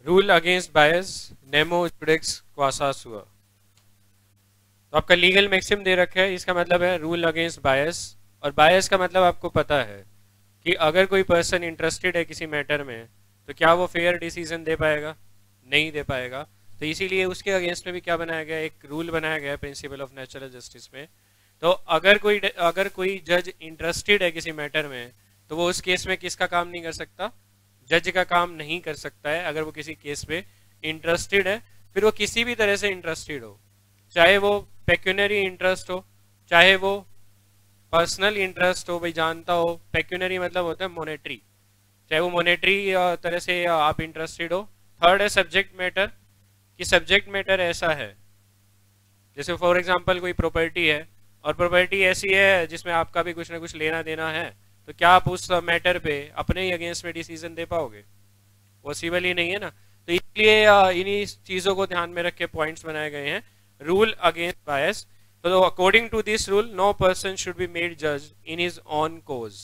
Rule against बायस Nemo जुडिक्स क्वासा सुअ। तो आपका legal maxim दे रखा है, इसका मतलब है रूल अगेंस्ट बायस। और बायस का मतलब आपको पता है कि अगर कोई पर्सन इंटरेस्टेड है किसी मैटर में तो क्या वो फेयर डिसीजन दे पाएगा? नहीं दे पाएगा। तो इसीलिए उसके अगेंस्ट में भी क्या बनाया गया, एक रूल बनाया गया प्रिंसिपल ऑफ नेचुरल जस्टिस में। तो अगर कोई जज इंटरेस्टेड है किसी मैटर में तो वो उस केस में किसका काम नहीं कर सकता? जज का काम नहीं कर सकता है। अगर वो किसी केस पे इंटरेस्टेड है, फिर वो किसी भी तरह से इंटरेस्टेड हो, चाहे वो पेक्यूनरी इंटरेस्ट हो, चाहे वो पर्सनल इंटरेस्ट हो, भाई जानता हो पेक्यूनरी मतलब होता है मोनेटरी, चाहे वो मोनेटरी तरह से आप इंटरेस्टेड हो। थर्ड है सब्जेक्ट मैटर, कि सब्जेक्ट मैटर ऐसा है जैसे फॉर एग्जांपल कोई प्रॉपर्टी है और प्रॉपर्टी ऐसी है जिसमें आपका भी कुछ ना कुछ लेना देना है, तो क्या आप उस मैटर पे अपने ही अगेंस्ट में डिसीजन दे पाओगे? पॉसिबल ही नहीं है ना। तो इसलिए इन्हीं चीजों को ध्यान में रख के पॉइंट्स बनाए गए हैं रूल अगेंस्ट बायस। तो according to this rule no person should be made जज in his own cause.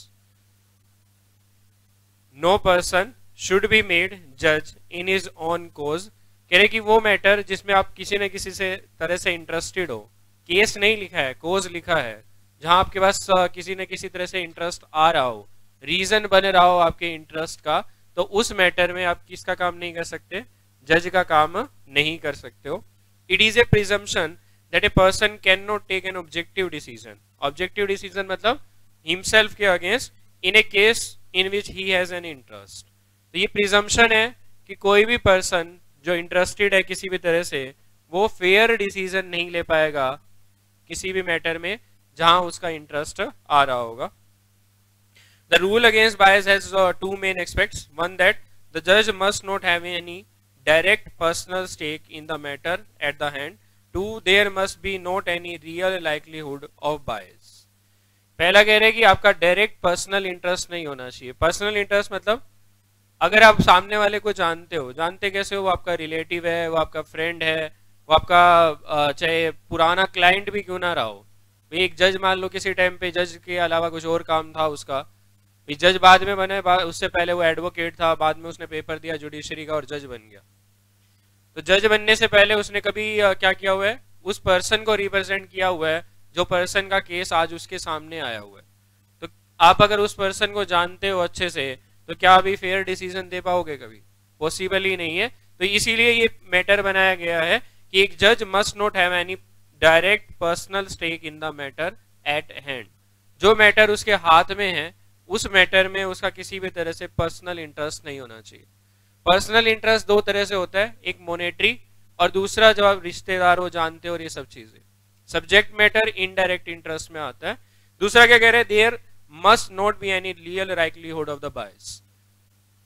No person should be made जज इन हिज ऑन कोज। कह रहे कि वो मैटर जिसमें आप किसी न किसी से तरह से इंटरेस्टेड हो, केस नहीं लिखा है, कोज लिखा है, जहां आपके पास किसी न किसी तरह से इंटरेस्ट आ रहा हो, रीजन बन रहा हो आपके इंटरेस्ट का, तो उस मैटर में आप किसका काम नहीं कर सकते? जज का काम नहीं कर सकते हो। It is a presumption that a person can not take an objective decision. Objective decision मतलब हिमसेल्फ के against in a case in which he has an interest. तो ये प्रिजम्पशन है कि कोई भी पर्सन जो इंटरेस्टेड है किसी भी तरह से, वो फेयर डिसीजन नहीं ले पाएगा किसी भी मैटर में जहां उसका इंटरेस्ट आ रहा होगा। The rule against bias has two main aspects. One, that the judge must not have any direct personal stake in the matter at the hand. Two, there must be not any real likelihood of bias. पहला कह रहे हैं कि आपका direct personal interest नहीं होना चाहिए। Personal interest मतलब अगर आप सामने वाले को जानते हो, जानते कैसे हो? वो आपका रिलेटिव है, वो आपका फ्रेंड है, वो आपका चाहे पुराना क्लाइंट भी क्यों ना रहा हो। एक जज मान लो किसी टाइम पे जज के अलावा कुछ और काम था उसका, जज बाद में बने, उससे पहले वो एडवोकेट था, बाद में उसने पेपर दिया जुडिशरी का और जज बन गया। तो जज बनने से पहले उसने कभी क्या किया हुआ है? उस पर्सन को रिप्रेजेंट किया हुआ है जो पर्सन का केस आज उसके सामने आया हुआ है। तो आप अगर उस पर्सन को जानते हो अच्छे से तो क्या अभी फेयर डिसीजन दे पाओगे? कभी पॉसिबल ही नहीं है। तो इसीलिए ये मैटर बनाया गया है कि एक जज must not have any direct personal stake in the matter at hand. जो मैटर उसके हाथ में है उस मैटर में उसका किसी भी तरह से पर्सनल इंटरेस्ट नहीं होना चाहिए। पर्सनल इंटरेस्ट दो तरह से होता है, एक मोनेटरी और दूसरा जब आप रिश्तेदार हो, जानते हो, ये सब चीजें। सब्जेक्ट मैटर इनडायरेक्ट इंटरेस्ट में आता है। दूसरा क्या कह रहे हैं? There must not be any real likelihood of the bias.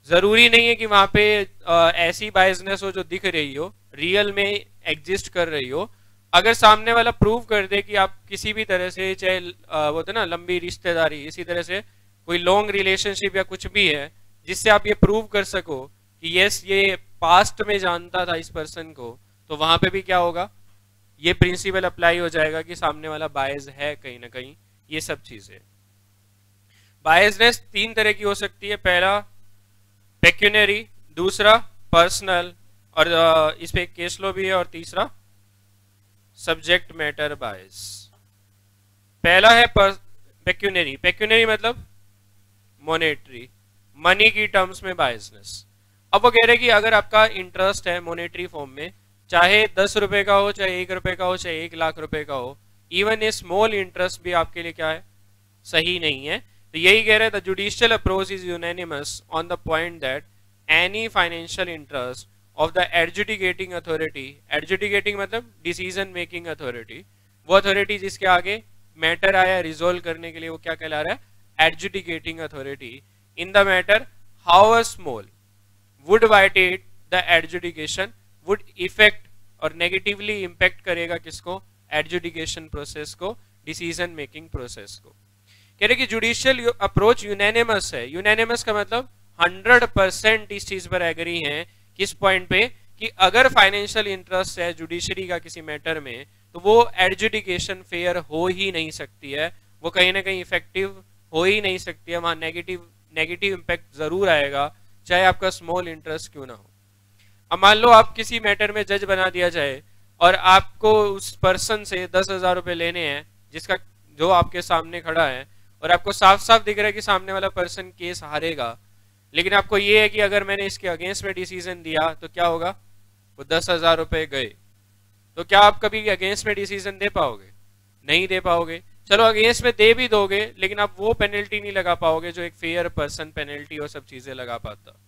जरूरी नहीं है कि वहां पे ऐसी बायसनेस हो जो दिख रही हो, रियल में एग्जिस्ट कर रही हो। अगर सामने वाला प्रूव कर दे कि आप किसी भी तरह से, चाहे वो होता है ना लंबी रिश्तेदारी, इसी तरह से कोई लॉन्ग रिलेशनशिप या कुछ भी है जिससे आप ये प्रूव कर सको कि यस ये पास्ट में जानता था इस पर्सन को, तो वहां पे भी क्या होगा? ये प्रिंसिपल अप्लाई हो जाएगा कि सामने वाला बायस है कहीं ना कहीं। ये सब चीजें, बायसनेस तीन तरह की हो सकती है। पहला पेक्यूनरी, दूसरा पर्सनल, और इस पे केस लॉ भी है, और तीसरा सब्जेक्ट मैटर बायस। पहला है पेक्यूनरी। पेक्यूनरी मतलब मोनेटरी, मनी की टर्म्स में बायसनेस। अब वो कह रहे हैं कि अगर आपका इंटरेस्ट है मोनेटरी फॉर्म में, चाहे 10 रुपए का हो, चाहे 1 रुपए का हो, चाहे 1 लाख रुपए का हो, इवन ए स्मॉल इंटरेस्ट भी आपके लिए क्या है? सही नहीं है। तो यही कह रहे हैं the judicial approach is unanimous on the point that any financial interest of the adjudicating authority, adjudicating मतलब डिसीजन मेकिंग अथॉरिटी, वो अथॉरिटी जिसके आगे मैटर आया रिजोल्व करने के लिए, वो क्या कहला रहा है? adjudicating authority in the matter however small would violate the adjudication, would affect और negatively impact करेगा किसको? adjudication process को, decision making process को। कह रहे कि जुडिशियल अप्रोच यूनानिमस है। यूनानिमस का मतलब 100% इस चीज पर एग्री है, किस पॉइंट पे? कि अगर फाइनेंशियल इंटरेस्ट है जुडिशरी का किसी मैटर में तो वो एडजुडिकेशन फेयर हो ही नहीं सकती है, वो कहीं ना कहीं इफेक्टिव हो ही नहीं सकती है। वहां नेगेटिव इम्पैक्ट जरूर आएगा, चाहे आपका स्मॉल इंटरेस्ट क्यों ना हो। अब मान लो आप किसी मैटर में जज बना दिया जाए और आपको उस पर्सन से 10,000 रुपए लेने हैं, जिसका जो आपके सामने खड़ा है, और आपको साफ साफ दिख रहा है कि सामने वाला पर्सन केस हारेगा, लेकिन आपको ये है कि अगर मैंने इसके अगेंस्ट में डिसीजन दिया तो क्या होगा, वो 10,000 रुपए गए, तो क्या आप कभी अगेंस्ट में डिसीजन दे पाओगे? नहीं दे पाओगे। चलो अगेंस्ट में दे भी दोगे, लेकिन आप वो पेनल्टी नहीं लगा पाओगे जो एक फेयर पर्सन पेनल्टी और सब चीजें लगा पाता।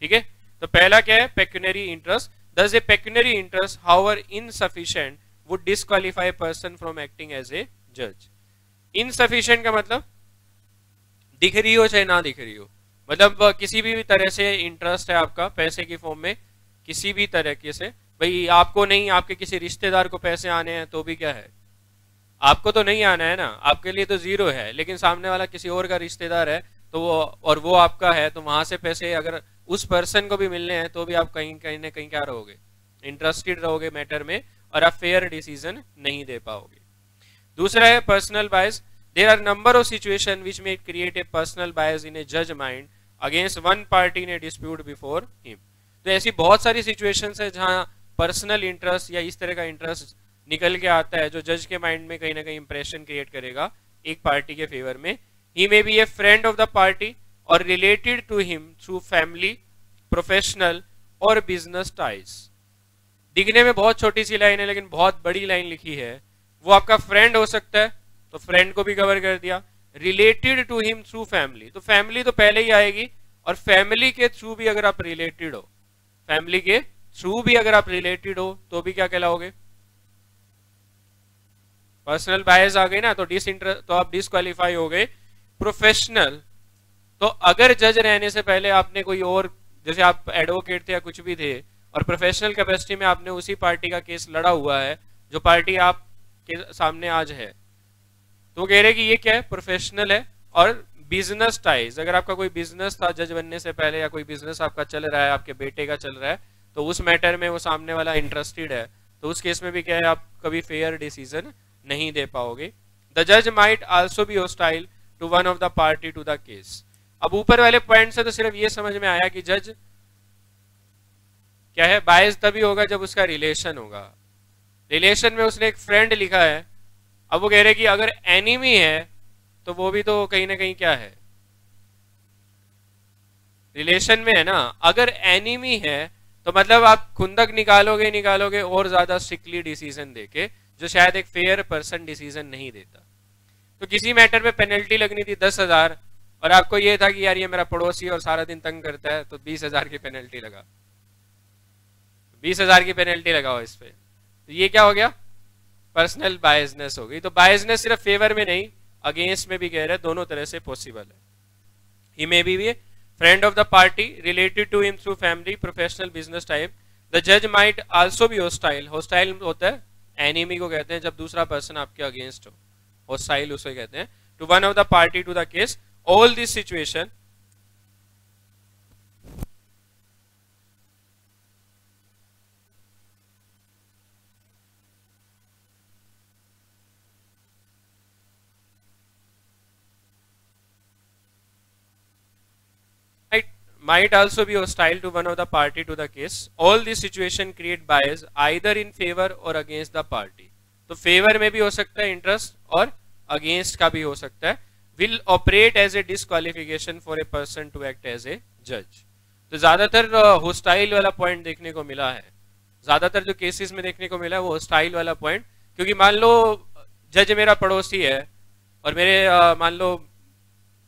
ठीक है, तो पहला क्या है, pecuniary interest. Thus a pecuniary interest, however insufficient, would disqualify a person from acting as a judge. Insufficient का मतलब दिख रही हो चाहे ना दिख रही हो, मतलब किसी भी तरह से इंटरेस्ट है आपका पैसे की फॉर्म में, किसी भी तरीके से, भाई आपको नहीं, आपके किसी रिश्तेदार को पैसे आने हैं तो भी क्या है, आपको तो नहीं आना है ना, आपके लिए तो जीरो है, लेकिन सामने वाला किसी और का रिश्तेदार है तो वो, और वो आपका है, तो वहां से पैसे अगर उस पर्सन को भी मिलने हैं तो भी आप कहीं कहीं ना कहीं क्या रहोगे, इंटरेस्टेड रहोगे मैटर में, और आप फेयर डिसीजन नहीं दे पाओगे। दूसरा है personal bias. There are number of situation which may create a personal bias in a जज mind against one party in a dispute before him. तो ऐसी बहुत सारी सिचुएशंस है जहां पर्सनल इंटरेस्ट या इस तरह का इंटरेस्ट निकल के आता है जो जज के माइंड में कहीं ना कहीं इंप्रेशन क्रिएट करेगा एक पार्टी के फेवर में। He may be a friend of the party or related to him through family, professional और business ties। दिखने में बहुत छोटी सी लाइन है लेकिन बहुत बड़ी लाइन लिखी है। वो आपका फ्रेंड हो सकता है, तो फ्रेंड को भी कवर कर दिया। Related to him through family, तो फैमिली तो पहले ही आएगी, और फैमिली के थ्रू भी अगर आप रिलेटेड हो, फैमिली के थ्रू भी अगर आप रिलेटेड हो तो भी क्या कहलाओगे, पर्सनल बायस आ गई ना, तो आप डिसक्वालीफाई हो गए। प्रोफेशनल, तो अगर जज रहने से पहले आपने कोई और, जैसे आप एडवोकेट थे या कुछ भी थे, और प्रोफेशनल कैपेसिटी में आपने उसी पार्टी का केस लड़ा हुआ है जो पार्टी आपके सामने आज है, तो कह रहे कि ये क्या है, प्रोफेशनल है। और बिजनेस टाइज, अगर आपका कोई बिजनेस था जज बनने से पहले, या कोई बिजनेस आपका चल रहा है, आपके बेटे का चल रहा है, तो उस मैटर में वो सामने वाला इंटरेस्टेड है, तो उस केस में भी क्या है, आप कभी फेयर डिसीजन नहीं दे पाओगे। द जज might also be hostile to one of the party to the case. अब ऊपर वाले पॉइंट से तो सिर्फ ये समझ में आया कि जज क्या है, बायस तभी होगा जब उसका रिलेशन होगा। रिलेशन में उसने एक फ्रेंड लिखा है, अब वो कह रहे कि अगर एनिमी है तो वो भी तो कहीं ना कहीं क्या है, रिलेशन में है ना। अगर एनिमी है तो मतलब आप खुंदक निकालोगे और ज्यादा स्ट्रिक्टली डिसीजन देके, जो शायद एक फेयर पर्सन डिसीजन नहीं देता। तो किसी मैटर में पेनल्टी लगनी थी 10,000, और आपको ये था कि यार ये मेरा पड़ोसी और सारा दिन तंग करता है, तो 20,000 की पेनल्टी लगा, 20,000 की पेनल्टी लगाओ इस पे, तो ये क्या हो गया, पर्सनल बायसनेस हो गई। तो बायसनेस सिर्फ फेवर में नहीं, अगेंस्ट में भी कह रहे हैं, दोनों तरह से पॉसिबल है। He may be friend of the party, related to him through family, professional, business type. The जज might also be hostile. Hostile होता है, एनिमी को कहते हैं जब दूसरा पर्सन आपके अगेंस्ट हो, हॉस्टाइल उसे कहते हैं। To one of the party to the case. All this situation might also be hostile to one of the party to the case. All this situation create bias either in favor or against the party. तो favour में भी हो सकता है interest, और against का भी हो सकता है। Will operate as a disqualification for a person to act as a judge. तो ज्यादातर होस्टाइल वाला पॉइंट देखने को मिला है, ज्यादातर जो केसेस में देखने को मिला है वो होस्टाइल वाला पॉइंट। क्योंकि मान लो जज मेरा पड़ोसी है, और मेरे मान लो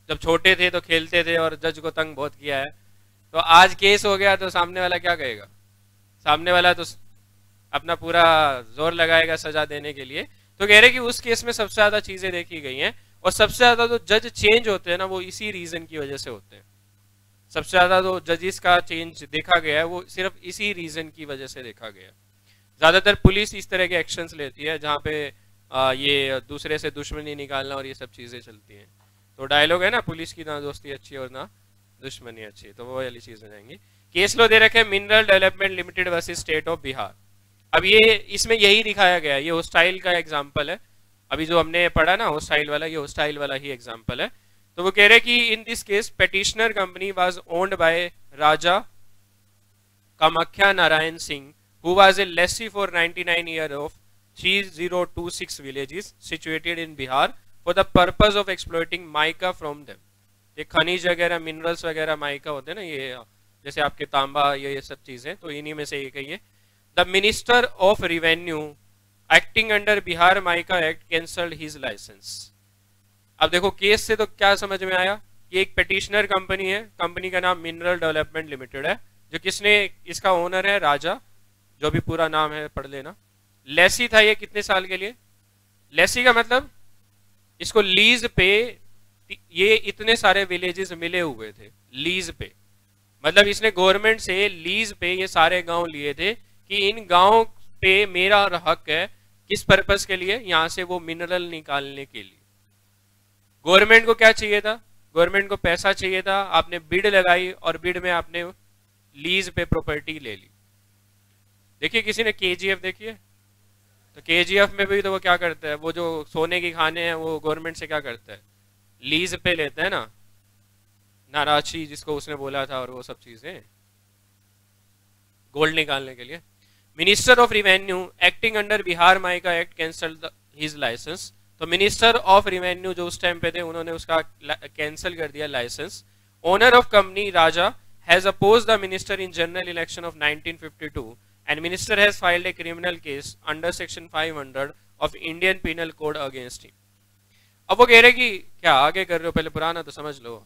जब छोटे थे तो खेलते थे और जज को तंग बहुत किया है, तो आज केस हो गया तो सामने वाला क्या कहेगा, सामने वाला तो अपना पूरा जोर लगाएगा सजा देने के लिए। तो कह रहे कि उस केस में सबसे ज्यादा चीजें देखी गई हैं, और सबसे ज्यादा तो जज चेंज होते हैं ना, वो इसी रीजन की वजह से होते हैं। सबसे ज्यादा तो जजेस का चेंज देखा गया है वो सिर्फ इसी रीजन की वजह से देखा गया। ज्यादातर पुलिस इस तरह के एक्शंस लेती है जहाँ पे ये दूसरे से दुश्मनी निकालना और ये सब चीजें चलती हैं। तो डायलॉग है ना, पुलिस की ना दोस्ती अच्छी और ना दुश्मनी अच्छी, तो वो वाली चीज हो जाएंगी। केस लो दे रखे mineral development limited versus state of Bihar. अब ये इसमें यही दिखाया गया है, ये हॉस्टाइल का एग्जाम्पल है, अभी जो हमने पढ़ा ना हॉस्टाइल वाला, ये हॉस्टाइल वाला ही एग्जाम्पल है। तो वो कह रहे कि in this case petitioner company was owned by Raja Kamakhya Narayan Singh, who was a lessee for 99 years of 3026 villages situated in Bihar for the purpose of exploiting mica from them. ये खनिज वगैरह minerals वगैरह mica होते हैं ना, ये जैसे आपके तांबा ये सब चीजें, तो इन्हीं में से एक है ये. The minister of revenue acting under Bihar mica act cancelled his licence. अब देखो केस से तो क्या समझ में आया कि एक पेटिशनर कंपनी है, कंपनी का नाम मिनरल डेवलपमेंट लिमिटेड है, जो किसने, इसका ओनर है राजा, जो भी पूरा नाम है पढ़ लेना. लेसी था ये कितने साल के लिए, लेसी का मतलब इसको लीज पे, ये इतने सारे विलेजेस मिले हुए थे लीज पे, मतलब इसने गवर्नमेंट से लीज पे ये सारे गांव लिए थे कि इन गांव पे मेरा हक है. किस पर्पस के लिए, यहां से वो मिनरल निकालने के लिए. गवर्नमेंट को क्या चाहिए था, गवर्नमेंट को पैसा चाहिए था, आपने बिड लगाई और बिड में आपने लीज पे प्रॉपर्टी ले ली. देखिए किसी ने केजीएफ देखी है, तो केजीएफ में भी तो वो क्या करता है, वो जो सोने की खाने हैं वो गवर्नमेंट से क्या करता है, लीज पे लेते हैं ना, नाराची जिसको उसने बोला था और वो सब चीजें गोल्ड निकालने के लिए. Minister of revenue acting under Bihar mica act cancelled his licence. तो मिनिस्टर ऑफ रिवेन्यू जो उस टाइम पे थे उन्होंने उसका कैंसिल कर दिया licence. Owner of company Raja has oppose the minister in general election of 1952 and minister has filed a criminal case under section 500 of Indian penal code against him. अब वो कह रहे कि क्या आगे कर रहे हो, पहले पुराना तो समझ लो,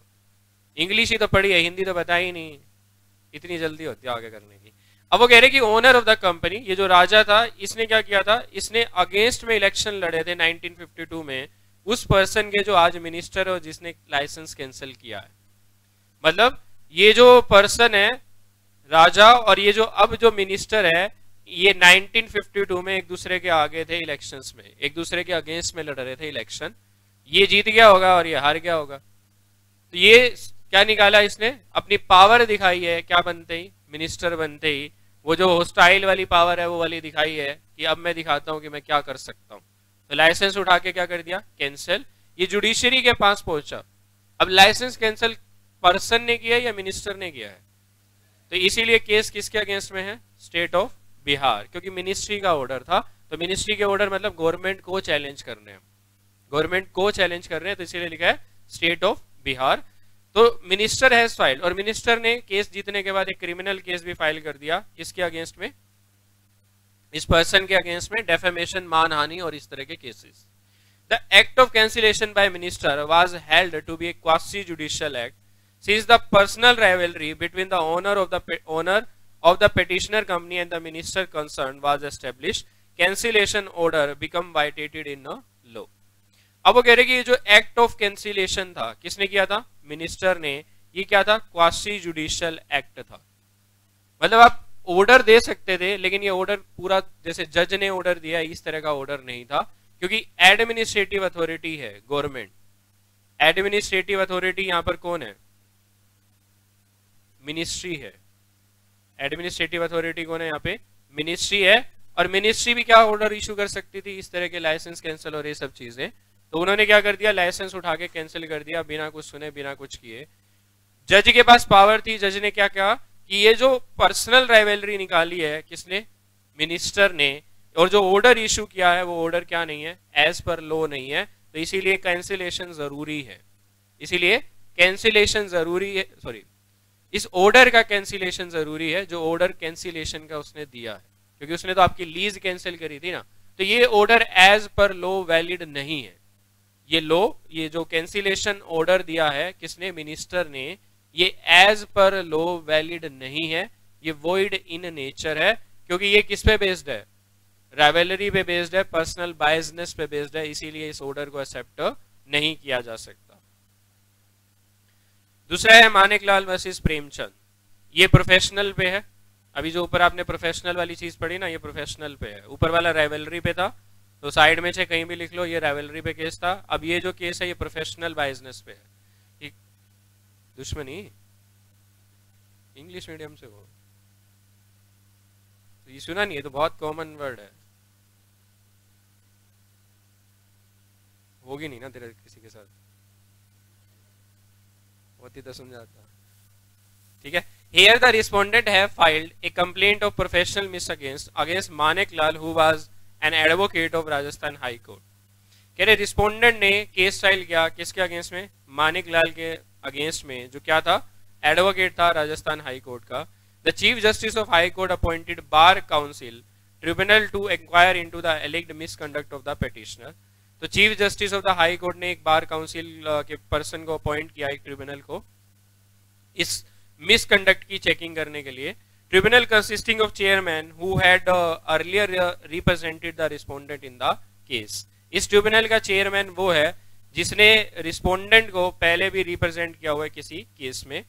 इंग्लिश ही तो पढ़ी है, हिंदी तो बताई ही नहीं, इतनी जल्दी होती है आगे करने की. अब वो कह रहे कि ओनर ऑफ द कंपनी, ये जो राजा था, इसने क्या किया था, इसने अगेंस्ट में इलेक्शन लड़े थे 1952 में उस पर्सन के जो आज मिनिस्टर है और जिसने लाइसेंस कैंसिल किया है. मतलब ये जो पर्सन है राजा और ये जो अब जो मिनिस्टर है, ये 1952 में एक दूसरे के आगे थे इलेक्शंस में, एक दूसरे के अगेंस्ट में लड़ रहे थे इलेक्शन. ये जीत गया होगा और ये हार गया होगा. तो ये क्या निकाला इसने, अपनी पावर दिखाई है, क्या बनते ही मिनिस्टर बनते ही वो जो होस्टाइल वाली पावर है वो वाली दिखाई है कि अब मैं दिखाता हूं कि मैं क्या कर सकता हूं. तो लाइसेंस उठा के क्या कर दिया, कैंसिल. ये जुडिशरी के पास पहुंचा. अब लाइसेंस कैंसिल पर्सन ने किया या मिनिस्टर ने किया है, तो इसीलिए केस किसके अगेंस्ट में है, स्टेट ऑफ बिहार, क्योंकि मिनिस्ट्री का ऑर्डर था. तो मिनिस्ट्री के ऑर्डर मतलब गवर्नमेंट को चैलेंज करने हैं, गवर्नमेंट को चैलेंज कर रहे हैं, तो इसीलिए लिखा है स्टेट ऑफ बिहार. तो मिनिस्टर हैज फाइल्ड, और मिनिस्टर ने केस जीतने के बाद एक क्रिमिनल केस भी फाइल कर दिया. किसके अगेंस्ट में, इस पर्सन के अगेंस्ट में, डेफेमेशन, मानहानि और इस तरह के cases. The act of cancellation by minister was held to be a quasi judicial act since the personal rivalry between the owner of the petitioner company and the minister concerned was established. Cancellation order become violated in a law. अब वो कह रहे कि ये जो act of cancellation था किसने किया था, मिनिस्टर ने. ये क्या था, क्वासी जुडिशियल एक्ट था. मतलब आप ऑर्डर दे सकते थे लेकिन ये ऑर्डर पूरा जैसे जज ने ऑर्डर दिया इस तरह का ऑर्डर नहीं था, क्योंकि एडमिनिस्ट्रेटिव अथॉरिटी है गवर्नमेंट. एडमिनिस्ट्रेटिव अथॉरिटी यहां पर कौन है, मिनिस्ट्री है. एडमिनिस्ट्रेटिव अथॉरिटी कौन है यहाँ पे, मिनिस्ट्री है. और मिनिस्ट्री भी क्या ऑर्डर इशू कर सकती थी, इस तरह के लाइसेंस कैंसिल और ये सब चीजें. तो उन्होंने क्या कर दिया, लाइसेंस उठा के कैंसिल कर दिया बिना कुछ सुने, बिना कुछ किए. जज के पास पावर थी, जज ने क्या कहा कि ये जो पर्सनल राइवलरी निकाली है किसने, मिनिस्टर ने, और जो ऑर्डर इशू किया है वो ऑर्डर क्या नहीं है, एज पर लॉ नहीं है. तो इसीलिए कैंसिलेशन जरूरी है, इसीलिए कैंसिलेशन जरूरी है, सॉरी इस ऑर्डर का कैंसिलेशन जरूरी है, जो ऑर्डर कैंसिलेशन का उसने दिया है, क्योंकि उसने तो आपकी लीज कैंसिल करी थी ना. तो ये order as per law valid नहीं है. ये लॉ, ये जो कैंसिलेशन ऑर्डर दिया है किसने, मिनिस्टर ने, ये एज पर लॉ वैलिड नहीं है. ये वॉइड इन नेचर है, क्योंकि ये किस पे बेस्ड है, राइवलरी पे बेस्ड है, पर्सनल बायसनेस पे बेस्ड है. इसीलिए इस ऑर्डर को एक्सेप्ट नहीं किया जा सकता. दूसरा है मानिकलाल वर्सेस प्रेमचंद. ये प्रोफेशनल पे है. अभी जो ऊपर आपने प्रोफेशनल वाली चीज पढ़ी ना, ये प्रोफेशनल पे है. ऊपर वाला राइवलरी पे था, तो साइड में से कहीं भी लिख लो, ये राइवलरी पे केस था. अब ये जो केस है ये प्रोफेशनल बायसनेस पे है. दुश्मनी इंग्लिश मीडियम से हो तो ये सुना नहीं है, तो बहुत कॉमन वर्ड है, होगी नहीं ना तेरे किसी के साथ, होती तो समझाता. ठीक है, Here the respondent have filed a complaint of professional misconduct against Manik Lal, who was an advocate of Rajasthan High Court. कह रहे रिस्पोंडेंट ने केस फाइल किया किसके अगेंस्ट में, मानिक लाल के अगेंस्ट में, जो क्या था, एडवोकेट था राजस्थान हाई कोर्ट का. The chief justice of high court appointed bar council tribunal to inquire into the alleged misconduct of the petitioner. तो chief justice of the high court ने एक बार काउंसिल के पर्सन को appoint किया, एक tribunal को, इस मिसकंडक्ट की चेकिंग करने के लिए. Tribunal consisting of chairman who had earlier represented the respondent in the case. इस ट्रिब्यूनल का चेयरमैन वो है जिसने रिस्पोंडेंट को पहले भी रिप्रेजेंट किया हुआ है किसी केस में.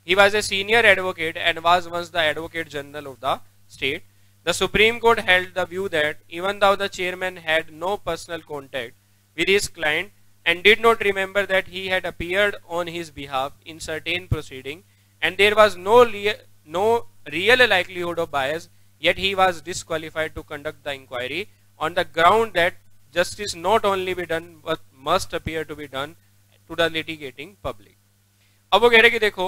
He was a senior advocate and was once the advocate general of the state. The supreme court held the view that even though the chairman had no personal contact with his client and did not remember that he had appeared on his behalf in certain proceeding and there was no real likelihood of bias, yet he was disqualified to conduct the inquiry on the ground that justice not only be done but must appear to be done to the litigating public. अब वो कह रहे कि देखो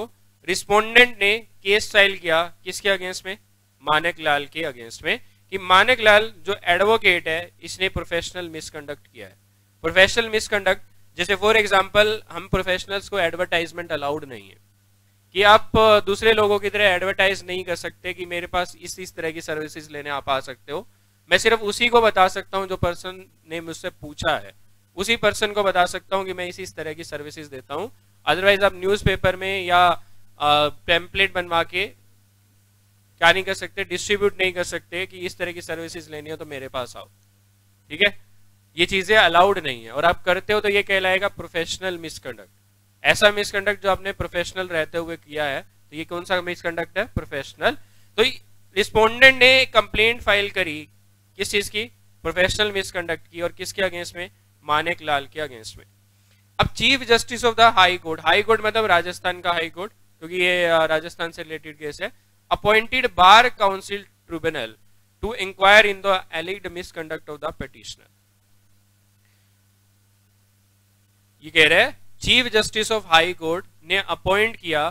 respondent ने case file किया किसके against में, मानिक लाल के अगेंस्ट में, कि मानिक लाल जो एडवोकेट है इसने प्रोफेशनल मिसकंडक्ट किया है. प्रोफेशनल मिसकंडक्ट जैसे फॉर एग्जांपल हम प्रोफेशनल्स को एडवर्टाइजमेंट अलाउड नहीं है कि आप दूसरे लोगों की तरह एडवर्टाइज नहीं कर सकते कि मेरे पास इस तरह की सर्विसेज लेने आप आ सकते हो. मैं सिर्फ उसी को बता सकता हूं जो पर्सन ने मुझसे पूछा है, उसी पर्सन को बता सकता हूं कि मैं इस तरह की सर्विसेज देता हूं. अदरवाइज आप न्यूज़पेपर में या टेम्पलेट बनवा के क्या नहीं कर सकते, डिस्ट्रीब्यूट नहीं कर सकते कि इस तरह की सर्विसेज लेनी हो तो मेरे पास आओ. ठीक है, ये चीजें अलाउड नहीं है और आप करते हो तो ये कहलाएगा प्रोफेशनल मिसकंडक्ट. ऐसा मिसकंडक्ट जो आपने प्रोफेशनल रहते हुए किया है, तो ये कौन सा मिसकंडक्ट है, प्रोफेशनल. तो रिस्पोंडेंट ने कंप्लेंट फाइल करी किस चीज की, प्रोफेशनल मिसकंडक्ट की, और किसके अगेंस्ट में, मानिक लाल के अगेंस्ट में. अब chief justice of the high court मतलब राजस्थान का हाई कोर्ट, क्योंकि ये राजस्थान से रिलेटेड केस है, appointed bar council tribunal to inquire in the alleged misconduct of the petitioner. ये कह रहे हैं chief justice of high court ने अपॉइंट किया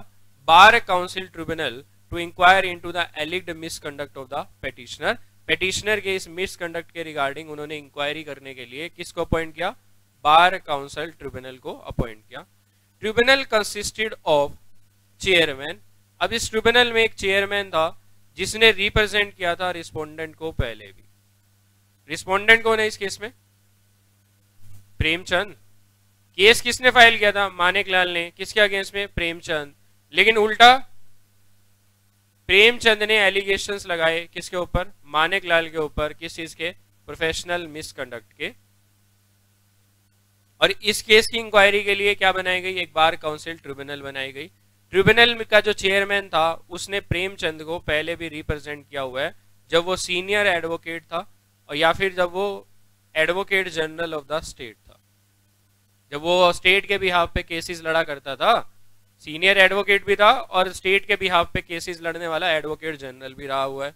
bar council tribunal to inquire into the alleged misconduct of the petitioner. Petitioner के इस misconduct के regarding उन्होंने इंक्वायरी करने के लिए किसको अपॉइंट किया, बार काउंसिल ट्रिब्यूनल को अपॉइंट किया. Tribunal consisted of chairman. अब इस ट्रिब्यूनल में एक चेयरमैन था जिसने रिप्रेजेंट किया था रिस्पोंडेंट को पहले भी. रिस्पोंडेंट कौन है इस केस में, प्रेमचंद. केस किसने फाइल किया था, मानिक लाल ने, किसके अगेंस्ट में, प्रेमचंद. लेकिन उल्टा प्रेमचंद ने एलिगेशंस लगाए किसके ऊपर, मानिक लाल के ऊपर, किस चीज के, प्रोफेशनल मिसकंडक्ट के. और इस केस की इंक्वायरी के लिए क्या बनाई गई, एक बार काउंसिल ट्रिब्यूनल बनाई गई. ट्रिब्यूनल का जो चेयरमैन था उसने प्रेमचंद को पहले भी रिप्रेजेंट किया हुआ है जब वो सीनियर एडवोकेट था, और या फिर जब वो advocate general of the state था, जब वो स्टेट के बिहाफ पे केसेस लड़ा करता था. सीनियर एडवोकेट भी था और स्टेट के बिहाफ पे केसेस लड़ने वाला एडवोकेट जनरल भी रहा हुआ है.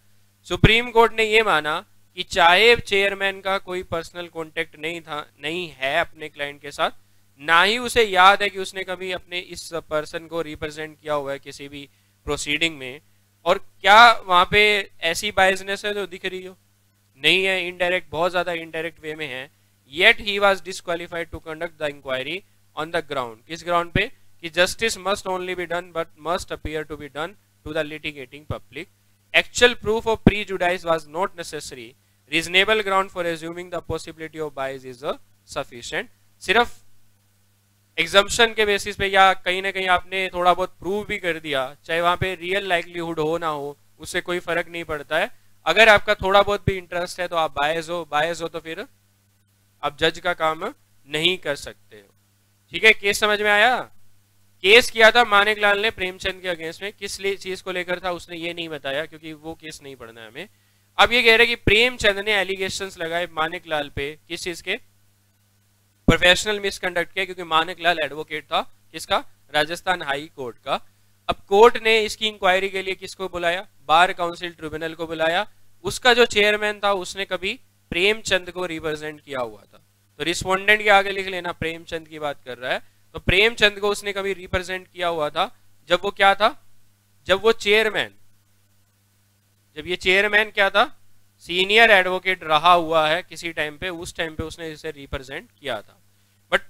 सुप्रीम कोर्ट ने ये माना कि चाहे चेयरमैन का कोई पर्सनल कॉन्टेक्ट नहीं है अपने क्लाइंट के साथ, ना ही उसे याद है कि उसने कभी अपने इस पर्सन को रिप्रेजेंट किया हुआ है किसी भी प्रोसीडिंग में, और क्या वहां पे ऐसी बायसनेस है जो दिख रही हो, नहीं है, इनडायरेक्ट, बहुत ज्यादा इनडायरेक्ट वे में है. Yet he was disqualified to conduct the inquiry on the ground. किस ग्राउंड पे, कि justice must only be done but must appear to be done to the litigating public. Actual proof of prejudice was not necessary. Reasonable ground for assuming the possibility of bias is sufficient. सिर्फ exemption के basis पे या कहीं ना कहीं आपने थोड़ा बहुत प्रूव भी कर दिया, चाहे वहां पे रियल लाइक्लीहुड हो ना हो, उससे कोई फर्क नहीं पड़ता है. अगर आपका थोड़ा बहुत भी इंटरेस्ट है तो आप बायस हो तो फिर आप जज का काम नहीं कर सकते हो. ठीक है, केस समझ में आया. केस किया था मानिक लाल ने प्रेमचंद के अगेंस्ट में, किस चीज को लेकर था उसने ये नहीं बताया क्योंकि वो केस नहीं पढ़ना है हमें. अब ये कह रहे कि प्रेमचंद ने एलिगेशंस लगाए मानिक लाल पे, किस चीज के, प्रोफेशनल मिसकंडक्ट के, क्योंकि मानिक लाल एडवोकेट था किसका, राजस्थान हाई कोर्ट का. अब कोर्ट ने इसकी इंक्वायरी के लिए किसको बुलाया, बार काउंसिल ट्रिब्यूनल को बुलाया. उसका जो चेयरमैन था उसने कभी प्रेमचंद को रिप्रेजेंट किया हुआ था. तो रिस्पोंडेंट के आगे लिख लेना, प्रेमचंद की बात कर रहा है, तो प्रेमचंद को उसने कभी रिप्रेजेंट किया हुआ था जब वो क्या था, जब वो चेयरमैन, जब ये चेयरमैन क्या था, सीनियर एडवोकेट रहा हुआ है किसी टाइम पे, उस टाइम पे उसने इसे रिप्रेजेंट किया था। बट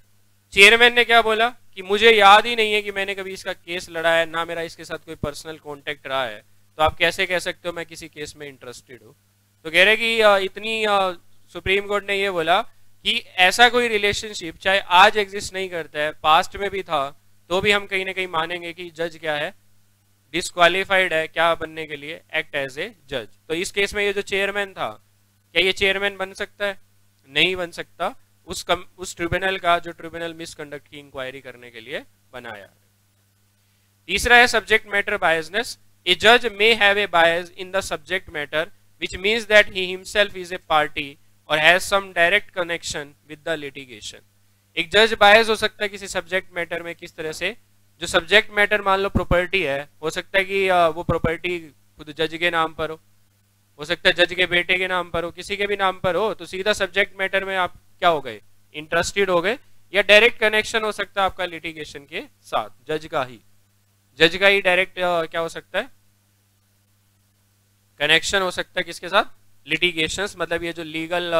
चेयरमैन ने क्या बोला कि मुझे याद ही नहीं है कि मैंने कभी इसका केस लड़ा है, ना मेरा इसके साथ कोई पर्सनल कॉन्टेक्ट रहा है, तो आप कैसे कह सकते हो मैं किसी केस में इंटरेस्टेड हूँ। तो कह रहे कि इतनी सुप्रीम कोर्ट ने ये बोला कि ऐसा कोई रिलेशनशिप चाहे आज एग्जिस्ट नहीं करता है, पास्ट में भी था, तो भी हम कहीं ना कहीं मानेंगे कि जज क्या है, डिस्क्वालिफाइड है क्या बनने के लिए, एक्ट एज ए जज। तो इस केस में ये जो चेयरमैन था, क्या ये चेयरमैन बन सकता है? नहीं बन सकता, उस ट्रिब्यूनल का जो ट्रिब्यूनल मिसकंडक्ट की इंक्वायरी करने के लिए बनाया है। तीसरा है सब्जेक्ट मैटर बायसनेस। ए जज may have a bias in the subject matter which means that he himself is a party or has some direct connection with the litigation। एक जज बायस हो सकता है किसी सब्जेक्ट मैटर में, किस तरह से, जो सब्जेक्ट मैटर मान लो प्रॉपर्टी है, हो सकता है कि वो प्रॉपर्टी खुद जज के नाम पर हो सकता है जज के बेटे के नाम पर हो, किसी के भी नाम पर हो, तो सीधा सब्जेक्ट मैटर में आप क्या हो गए, इंटरेस्टेड हो गए। या डायरेक्ट कनेक्शन हो सकता है आपका लिटिगेशन के साथ, जज का ही डायरेक्ट क्या हो सकता है, कनेक्शन हो सकता है किसके साथ, लिटिगेशंस, मतलब ये जो लीगल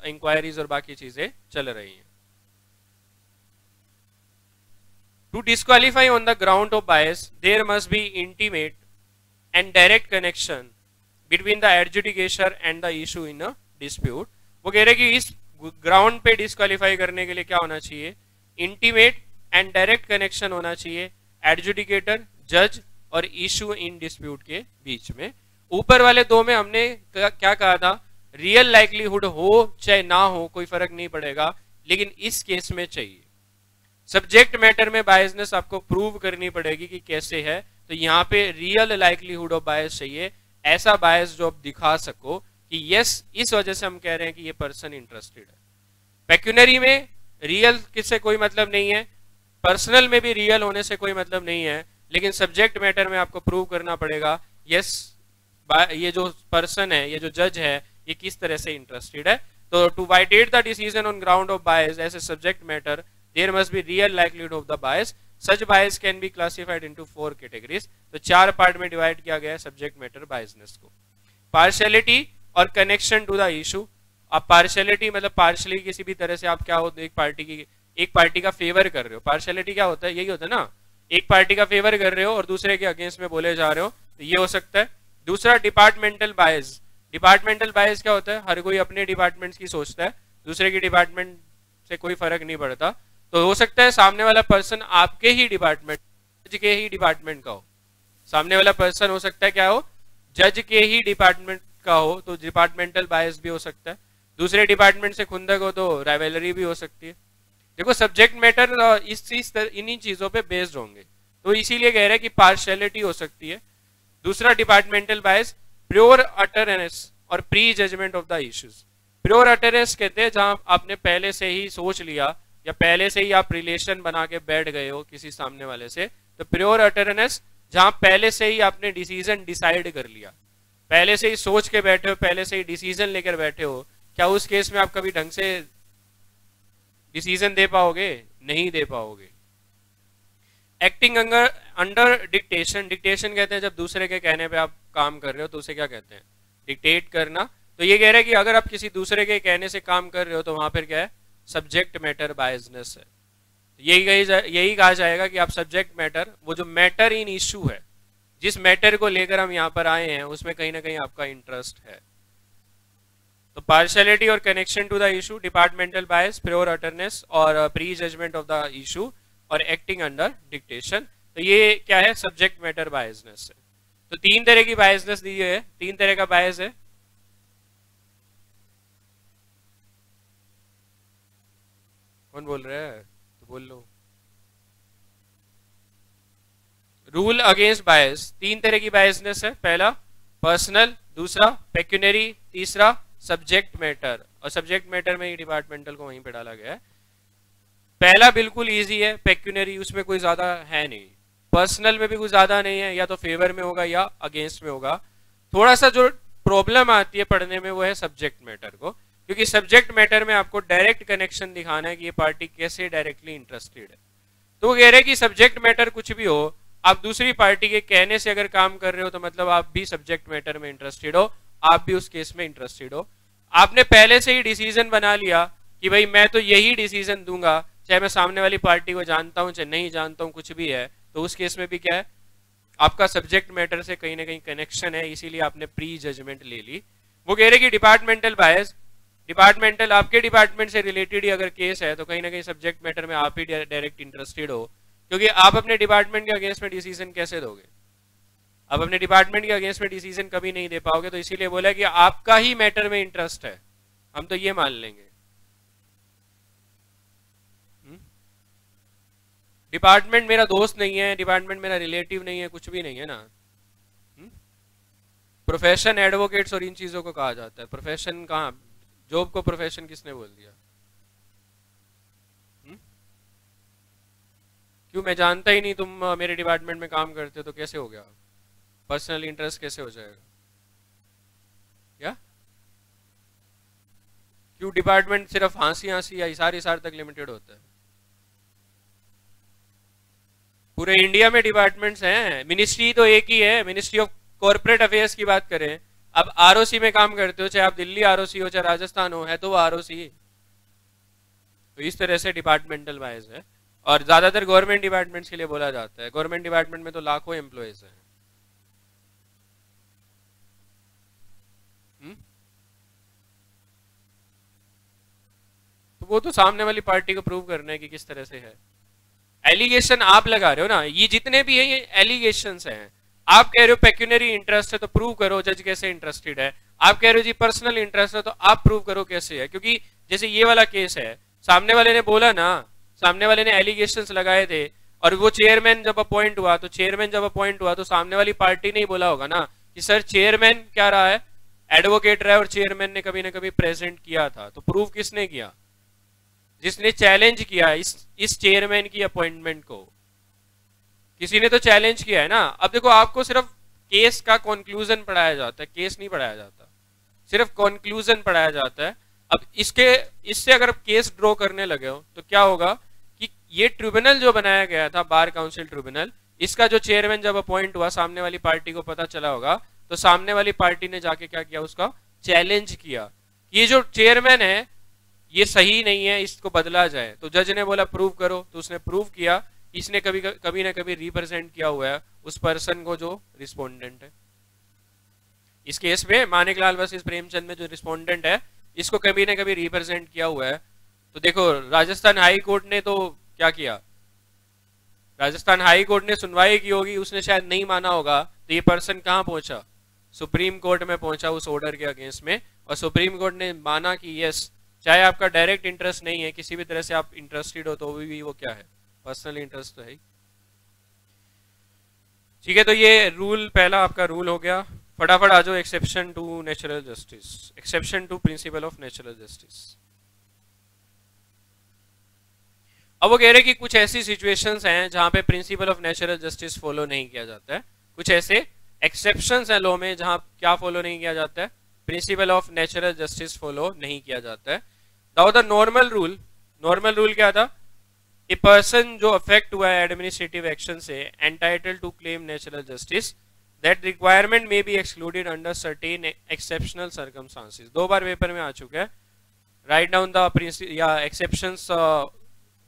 इंक्वायरीज और बाकी चीजें चल रही हैं। To disqualify on the ground of bias there must be intimate and direct connection between the adjudication and the issue in a dispute. वो कह रहे कि इस ग्राउंड पे डिस्क्वालीफाई करने के लिए क्या होना चाहिए, इंटीमेट एंड डायरेक्ट कनेक्शन होना चाहिए एडजुडिकेटर, जज और इशू इन डिस्प्यूट के बीच में। ऊपर वाले दो में हमने क्या कहा था, रियल लाइक्लीहुड हो चाहे ना हो कोई फर्क नहीं पड़ेगा, लेकिन इस केस में चाहिए। सब्जेक्ट मैटर में बायसनेस आपको प्रूव करनी पड़ेगी कि कैसे है, तो यहाँ पे रियल लाइक्लीहुड ऑफ बायस चाहिए, ऐसा बायस जो आप दिखा सको कि यस इस वजह से हम कह रहे हैं कि ये पर्सन इंटरेस्टेड है। पेक्यूनरी में रियल किससे कोई मतलब नहीं है, पर्सनल में भी रियल होने से कोई मतलब नहीं है, लेकिन सब्जेक्ट मैटर में आपको प्रूव करना पड़ेगा यस ये जो पर्सन है, ये जो जज है, ये किस तरह से इंटरेस्टेड है। तो to vitiate the decision on ground of bias as a subject matter there must be real likelihood of the bias. Such bias can be classified into 4 categories. तो 4 पार्ट में डिवाइड किया गया है सब्जेक्ट मैटर बायसनेस को। Partiality और connection to the issue. आप partiality मतलब partially किसी भी तरह से आप क्या हो, एक पार्टी का फेवर कर रहे हो। पार्शियलिटी क्या होता है, यही होता है ना, एक पार्टी का फेवर कर रहे हो और दूसरे के अगेंस्ट में बोले जा रहे हो, तो ये हो सकता है। दूसरा डिपार्टमेंटल बायस। डिपार्टमेंटल बायस क्या होता है, हर कोई अपने डिपार्टमेंट की सोचता है, दूसरे की डिपार्टमेंट से कोई फर्क नहीं पड़ता। तो हो सकता है सामने वाला पर्सन आपके ही डिपार्टमेंट, जज के ही डिपार्टमेंट का हो। सामने वाला पर्सन हो सकता है क्या हो, जज के ही डिपार्टमेंट का हो, तो डिपार्टमेंटल बायस भी हो सकता है। दूसरे डिपार्टमेंट से खुंदक हो तो राइवलरी भी हो सकती है। देखो सब्जेक्ट मैटर इन्हीं चीजों पे बेस्ड होंगे, तो इसीलिए कह रहे हैं कि पार्शियलिटी हो सकती है। दूसरा डिपार्टमेंटल बायस, प्योर अटरनेस और pre judgment of the issues. Pure utterness कहते हैं जहां आपने पहले से ही सोच लिया या पहले से ही आप रिलेशन बना के बैठ गए हो किसी सामने वाले से, तो प्योर अटरनेस जहां पहले से ही आपने डिसीजन डिसाइड कर लिया, पहले से ही सोच के बैठे हो, पहले से ही डिसीजन लेकर बैठे हो, क्या उस केस में आप कभी ढंग से डिसीजन दे पाओगे? नहीं दे पाओगे। Acting under dictation. डिक्टेशन कहते हैं जब दूसरे के कहने पे आप काम कर रहे हो, तो उसे क्या कहते हैं, डिक्टेट करना। तो ये कह रहे हैं कि अगर आप किसी दूसरे के कहने से काम कर रहे हो, तो वहां पर क्या है, सब्जेक्ट मैटर बायसनेस है। यही कहा जाएगा कि आप सब्जेक्ट मैटर, वो जो मैटर इन इशू है, जिस मैटर को लेकर हम यहाँ पर आए हैं, उसमें कहीं ना कहीं आपका इंटरेस्ट है। तो पार्शियलिटी और connection to the issue, departmental bias, pure utterness और pre judgment of the issue और एक्टिंग अंडर डिक्टेशन, तो ये क्या है, सब्जेक्ट मैटर बायसनेस है। तो 3 तरह की बायसनेस दी है, 3 तरह का बायस है। कौन बोल रहा है, तो बोल लो। रूल अगेंस्ट बायस, 3 तरह की बायसनेस है। पहला पर्सनल, दूसरा पेक्यूनरी, तीसरा सब्जेक्ट मैटर। और सब्जेक्ट मैटर में ही डिपार्टमेंटल को वहीं पे डाला गया है। पहला बिल्कुल इजी है, पेक्यूनरी, उसमें कोई ज्यादा है नहीं। पर्सनल में भी कुछ ज्यादा नहीं है, या तो फेवर में होगा या अगेंस्ट में होगा। थोड़ा सा जो प्रॉब्लम आती है पढ़ने में वो है सब्जेक्ट मैटर को, क्योंकि सब्जेक्ट मैटर में आपको डायरेक्ट कनेक्शन दिखाना है कि ये पार्टी कैसे डायरेक्टली इंटरेस्टेड है। तो वो कह रहे हैं कि सब्जेक्ट मैटर कुछ भी हो, आप दूसरी पार्टी के कहने से अगर काम कर रहे हो तो मतलब आप भी सब्जेक्ट मैटर में इंटरेस्टेड हो, आप भी उस केस में इंटरेस्टेड हो। आपने पहले से ही डिसीजन बना लिया कि भाई मैं तो यही डिसीजन दूंगा, चाहे मैं सामने वाली पार्टी को जानता हूं चाहे नहीं जानता हूं, कुछ भी है, तो उस केस में भी क्या है, आपका सब्जेक्ट मैटर से कहीं ना कहीं कनेक्शन है, इसीलिए आपने प्री जजमेंट ले ली। वो कह रहे कि डिपार्टमेंटल बायस, डिपार्टमेंटल आपके डिपार्टमेंट से रिलेटेड ही अगर केस है तो कहीं ना कहीं सब्जेक्ट मैटर में आप ही डायरेक्ट इंटरेस्टेड हो, क्योंकि आप अपने डिपार्टमेंट के अगेंस्ट में डिसीजन कैसे दोगे, आप अपने डिपार्टमेंट के अगेंस्ट में डिसीजन कभी नहीं दे पाओगे। तो इसीलिए बोला कि आपका ही मैटर में इंटरेस्ट है, हम तो ये मान लेंगे। डिपार्टमेंट मेरा दोस्त नहीं है, डिपार्टमेंट मेरा रिलेटिव नहीं है, कुछ भी नहीं है ना। प्रोफेशन एडवोकेट्स और इन चीजों को कहा जाता है। प्रोफेशन कहाँ, जॉब को प्रोफेशन किसने बोल दिया? क्यों, मैं जानता ही नहीं तुम मेरे डिपार्टमेंट में काम करते हो तो कैसे हो गया? पर्सनल इंटरेस्ट कैसे हो जाएगा? क्या क्यों डिपार्टमेंट सिर्फ हाँसी हाँसी या इशार इशार तक लिमिटेड होता है? पूरे इंडिया में डिपार्टमेंट्स हैं, मिनिस्ट्री तो एक ही है, मिनिस्ट्री ऑफ कॉर्पोरेट अफेयर्स की बात करें। अब आरओसी में काम करते हो, चाहे आप दिल्ली आरओसी हो चाहे राजस्थान हो, है तो वो आरओसी। तो इस तरह से डिपार्टमेंटल वाइज है, और ज्यादातर गवर्नमेंट डिपार्टमेंट्स के लिए बोला जाता है। गवर्नमेंट डिपार्टमेंट में तो लाखों एम्प्लॉयज हैं। तो वो तो सामने वाली पार्टी को प्रूव करना है कि किस तरह से है। एलिगेशन आप लगा रहे हो ना, ये जितने भी है ये एलिगेशंस हैं। आप कह रहे हो पेक्यूनरी इंटरेस्ट है तो प्रूव करो जज कैसे इंटरेस्टेड है। आप कह रहे हो जी पर्सनल इंटरेस्ट है तो आप प्रूव करो कैसे है। क्योंकि जैसे ये वाला केस है, सामने वाले ने बोला ना, सामने वाले ने एलिगेशंस लगाए थे, और वो चेयरमैन जब अपॉइंट हुआ तो सामने वाली पार्टी ने ही बोला होगा ना कि सर चेयरमैन क्या रहा है, एडवोकेट रहा है, और चेयरमैन ने कभी ना कभी प्रेजेंट किया था। तो प्रूव किसने किया? जिसने चैलेंज किया इस चेयरमैन की अपॉइंटमेंट को, किसी ने तो चैलेंज किया है ना। अब देखो, आपको सिर्फ केस का कंक्लूजन पढ़ाया जाता है, केस नहीं पढ़ाया जाता, सिर्फ कंक्लूजन पढ़ाया जाता है। अब इससे अगर केस ड्रॉ करने लगे हो तो क्या होगा कि ये ट्रिब्यूनल जो बनाया गया था, बार काउंसिल ट्रिब्यूनल, इसका जो चेयरमैन जब अपॉइंट हुआ, सामने वाली पार्टी को पता चला होगा, तो सामने वाली पार्टी ने जाके क्या किया, उसका चैलेंज किया। ये जो चेयरमैन है ये सही नहीं है, इसको बदला जाए। तो जज ने बोला प्रूव करो, तो उसने प्रूव किया। इसने कभी ना कभी रिप्रेजेंट किया हुआ है उस पर्सन को जो रिस्पोंडेंट है। इस केस में मानिकलाल वर्सेस प्रेमचंद में जो रिस्पोंडेंट है, इसको कभी ना कभी रिप्रेजेंट किया हुआ है। तो देखो, राजस्थान हाई कोर्ट ने तो क्या किया, राजस्थान हाई कोर्ट ने सुनवाई की होगी, उसने शायद नहीं माना होगा, तो ये पर्सन कहां पहुंचा, सुप्रीम कोर्ट में पहुंचा उस ऑर्डर के अगेंस्ट में। और सुप्रीम कोर्ट ने माना कि यस, चाहे आपका डायरेक्ट इंटरेस्ट नहीं है, किसी भी तरह से आप इंटरेस्टेड हो, तो भी वो क्या है, पर्सनल इंटरेस्ट तो है ही। ठीक है, तो ये रूल, पहला आपका रूल हो गया। फटाफट आ जाओ exception to natural justice, exception to principle of natural justice. अब वो कह रहे कि कुछ ऐसी सिचुएशंस हैं जहां पे principal of natural justice follow नहीं किया जाता है। कुछ ऐसे एक्सेप्शंस हैं लॉ में जहां क्या फॉलो नहीं किया जाता है, principal of natural justice follow नहीं किया जाता है। द नॉर्मल रूल क्या था, ए पर्सन जो अफेक्ट हुआ है एडमिनिस्ट्रेटिव एक्शन से entitled to claim natural justice, that requirement may be excluded under certain exceptional circumstances. 2 बार पेपर में आ चुका है। राइट डाउन द या exceptions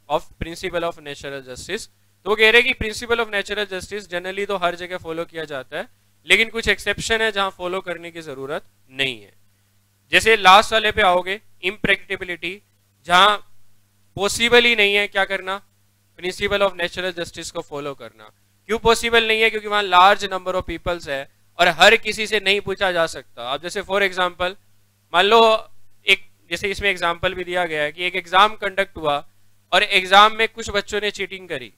of principle of natural justice. तो वो कह रहे हैं कि principle of natural justice generally तो हर जगह फॉलो किया जाता है, लेकिन कुछ एक्सेप्शन है जहां फॉलो करने की जरूरत नहीं है। जैसे लास्ट वाले पे आओगे, इम्प्रैक्टिबिलिटी, जहां पॉसिबल ही नहीं है क्या करना, प्रिंसिपल ऑफ नेचुरल जस्टिस को फॉलो करना। क्यों पॉसिबल नहीं है? क्योंकि वहां लार्ज नंबर ऑफ पीपल्स है और हर किसी से नहीं पूछा जा सकता। अब जैसे फॉर एग्जांपल, मान लो एक, जैसे इसमें एग्जांपल भी दिया गया है कि एक एग्जाम कंडक्ट हुआ और एग्जाम में कुछ बच्चों ने चीटिंग करी,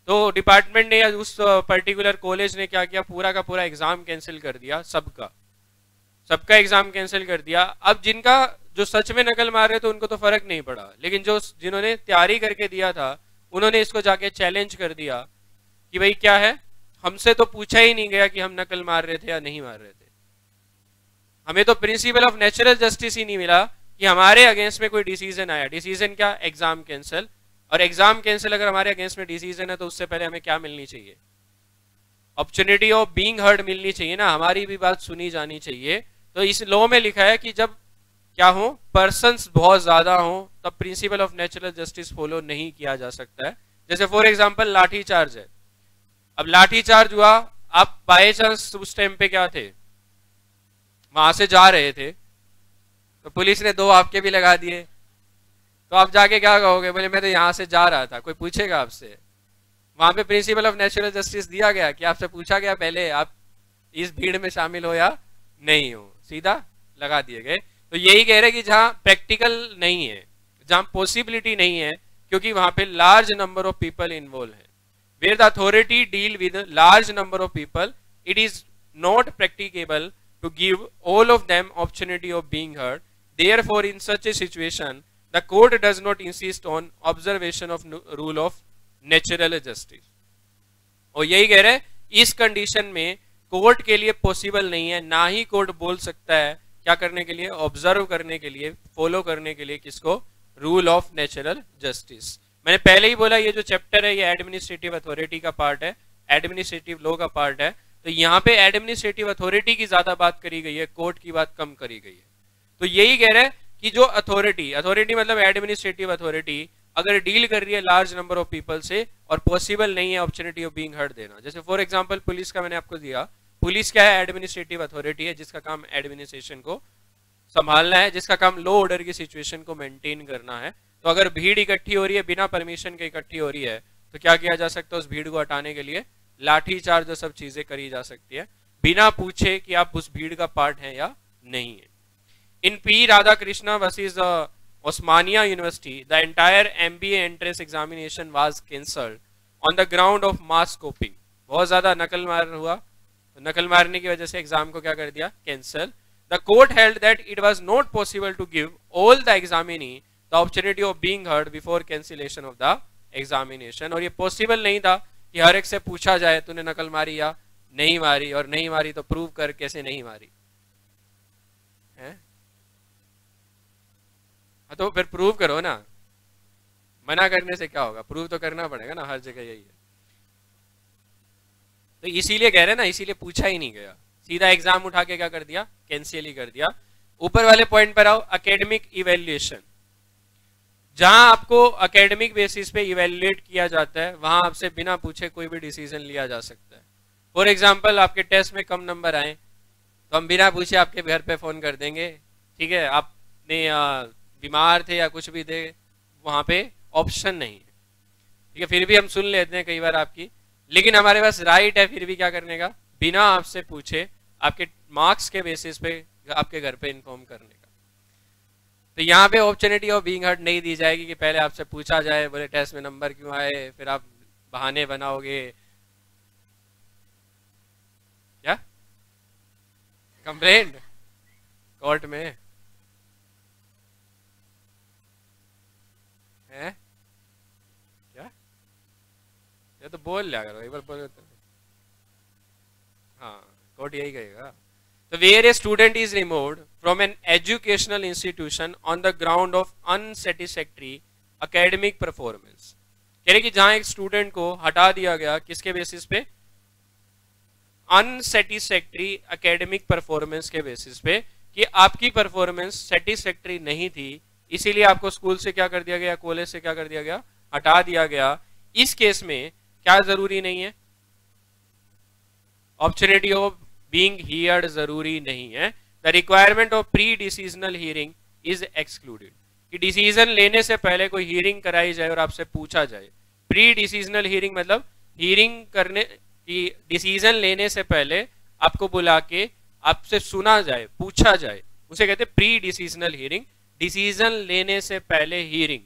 तो डिपार्टमेंट ने या उस पर्टिकुलर कॉलेज ने क्या किया, पूरा का पूरा एग्जाम कैंसिल कर दिया, सबका एग्जाम कैंसिल कर दिया। अब जिनका जो सच में नकल मार रहे थे उनको तो फर्क नहीं पड़ा, लेकिन जिन्होंने तैयारी करके दिया था उन्होंने इसको जाके चैलेंज कर दिया कि भाई क्या है, हमसे तो पूछा ही नहीं गया कि हम नकल मार रहे थे या नहीं मार रहे थे, हमें तो प्रिंसिपल ऑफ नेचुरल जस्टिस ही नहीं मिला कि हमारे अगेंस्ट में कोई डिसीजन आया। डिसीजन क्या? Exam cancel. और एग्जाम कैंसिल अगर हमारे अगेंस्ट में डिसीजन है तो उससे पहले हमें क्या मिलनी चाहिए? अपॉर्चुनिटी ऑफ बीइंग हर्ड मिलनी चाहिए ना, हमारी भी बात सुनी जानी चाहिए। तो इस लॉ में लिखा है कि जब क्या हो, पर्सन्स बहुत ज्यादा हो, तब principal of natural justice follow नहीं किया जा सकता है। जैसे फॉर एग्जांपल लाठी चार्ज है, अब लाठी चार्ज हुआ, आप बाय चांस उस टाइम पे क्या थे, वहां से जा रहे थे, तो पुलिस ने 2 आपके भी लगा दिए, तो आप जाके क्या कहोगे, बोले मैं तो यहां से जा रहा था, कोई पूछेगा आपसे? वहां पे प्रिंसिपल ऑफ नेचुरल जस्टिस दिया गया कि आपसे पूछा गया पहले आप इस भीड़ में शामिल हो या नहीं हो, सीधा लगा दिए गए। तो यही कह रहे कि जहां प्रैक्टिकल नहीं है, जहां पॉसिबिलिटी नहीं है, क्योंकि वहां पे large number of people involve है, where the authority deal with large number of people, it is not practicable to give all of them opportunity of being heard. Therefore, in such a situation, the court does not insist on observation of rule of natural justice. और यही कह रहे, इस condition में court के लिए possible नहीं है, ना ही कोर्ट बोल सकता है क्या करने के लिए, ऑब्जर्व करने के लिए, फॉलो करने के लिए, किसको, रूल ऑफ नेचुरल जस्टिस। मैंने पहले ही बोला ये जो चैप्टर है ये एडमिनिस्ट्रेटिव अथॉरिटी का पार्ट है, एडमिनिस्ट्रेटिव लॉ का पार्ट है, तो यहाँ पे एडमिनिस्ट्रेटिव अथॉरिटी की ज्यादा बात करी गई है, कोर्ट की बात कम करी गई है। तो यही कह रहे हैं कि जो अथॉरिटी मतलब एडमिनिस्ट्रेटिव अथॉरिटी अगर डील कर रही है लार्ज नंबर ऑफ पीपल से और पॉसिबल नहीं है अपॉर्चुनिटी ऑफ बीइंग हर्ड देना, जैसे फॉर एग्जांपल पुलिस का मैंने आपको दिया, पुलिस क्या है, एडमिनिस्ट्रेटिव अथॉरिटी है, जिसका काम एडमिनिस्ट्रेशन को संभालना है, जिसका काम लॉ ऑर्डर की सिचुएशन को मेंटेन करना है। तो अगर भीड़ इकट्ठी हो रही है, बिना परमिशन के इकट्ठी हो रही है, तो क्या किया जा सकता है, उस भीड़ को हटाने के लिए लाठी चार्ज और सब चीजें करी जा सकती है, बिना पूछे कि आप उस भीड़ का पार्ट हैं या नहीं है। In P Radhakrishna versus Osmania university, the entire MBA entrance examination was cancelled on the ground of mass copying. बहुत ज्यादा नकल मार हुआ, तो नकल मारने की वजह से एग्जाम को क्या कर दिया, cancel. The court held that it was not possible to give all the examinee the opportunity of being heard before cancellation of the examination. और ये पॉसिबल नहीं था कि हर एक से पूछा जाए तूने नकल मारी या नहीं मारी, और नहीं मारी तो प्रूव कर कैसे नहीं मारी है? हाँ तो फिर प्रूव करो ना, मना करने से क्या होगा, प्रूव तो करना पड़ेगा ना, हर जगह यही है। तो इसीलिए कह रहे ना, इसीलिए पूछा ही नहीं गया, सीधा एग्जाम उठा के क्या कर दिया, कैंसिल ही कर दिया। ऊपर वाले पॉइंट पर आओ, एकेडमिक इवेल्युएशन। जहां आपको एकेडमिक बेसिस पे इवेल्युएट किया जाता है, वहां आपसे बिना पूछे कोई भी डिसीजन लिया जा सकता है। फॉर एग्जांपल आपके टेस्ट में कम नंबर आए, तो हम बिना पूछे आपके घर पे फोन कर देंगे, ठीक है, आपने बीमार थे या कुछ भी थे, वहां पे ऑप्शन नहीं है, ठीक है, फिर भी हम सुन लेते हैं कई बार आपकी, लेकिन हमारे पास राइट है फिर भी क्या करने का, बिना आपसे पूछे आपके मार्क्स के बेसिस पे आपके घर पे इन्फॉर्म करने का। तो यहाँ पे अपॉर्चुनिटी ऑफ बीइंग हर्ड नहीं दी जाएगी कि पहले आपसे पूछा जाए, बोले टेस्ट में नंबर क्यों आए, फिर आप बहाने बनाओगे, क्या कंप्लेंट कोर्ट में है क्या, ये तो बोल लिया करो एक बार, बोलो तो। हाँ, कोर्ट यही कहेगा। तो where a student is removed from an educational institution on the ground of unsatisfactory academic performance, कह रहे कि जहां एक स्टूडेंट को हटा दिया गया किसके बेसिस पे, अनसेटिस्फैक्ट्री एकेडमिक परफॉर्मेंस के बेसिस पे, कि आपकी परफॉर्मेंस सेटिस्फैक्ट्री नहीं थी, इसीलिए आपको स्कूल से क्या कर दिया गया, कॉलेज से क्या कर दिया गया, हटा दिया गया। इस केस में क्या जरूरी नहीं है, अपॉर्चुनिटी ऑफ बीइंग हियर्ड जरूरी नहीं है। The requirement of pre decisional hearing is excluded, कि डिसीजन लेने से पहले कोई हियरिंग कराई जाए और आपसे पूछा जाए। प्री डिसीजनल हियरिंग मतलब हियरिंग करने की, डिसीजन लेने से पहले आपको बुला के आपसे सुना जाए, पूछा जाए, उसे कहते हैं प्री डिसीजनल हियरिंग। डिसीजन लेने से पहले हियरिंग,